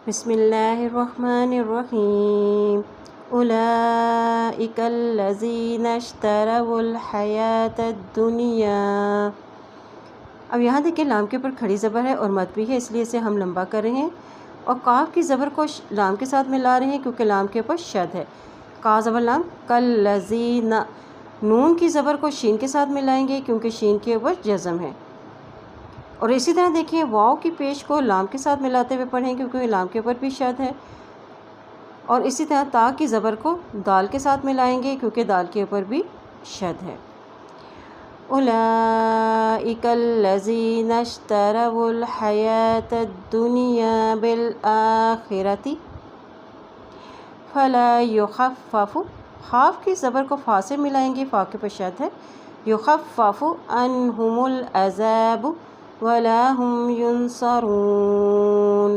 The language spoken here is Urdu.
بسم اللہ الرحمن الرحیم اولئک الذین اشتروا الحیاۃ الدنیا۔ اب یہاں دیکھیں لام کے اوپر کھڑی زبر ہے اور مد بھی ہے، اس لیے اسے ہم لمبا کر رہے ہیں اور کاف کی زبر کو لام کے ساتھ ملا رہے ہیں کیونکہ لام کے اوپر شد ہے۔ کا زبر لام کالذین، نون کی زبر کو شین کے ساتھ ملائیں گے کیونکہ شین کے اوپر جزم ہے، اور اسی طرح دیکھیں واو کی پیش کو لام کے ساتھ ملاتے ہوئے پڑھیں کیونکہ لام کے اوپر بھی شد ہے، اور اسی طرح تا کی زبر کو دال کے ساتھ ملائیں گے کیونکہ دال کے اوپر بھی شد ہے۔ اولئک الذین اشتروا الحیاۃ الدنیا بالآخرۃ فلا یخفف، خاف کی زبر کو فا سے ملائیں گے، فا کے اوپر شد ہے، یخفف عنہم العذاب ولا هم ينصرون۔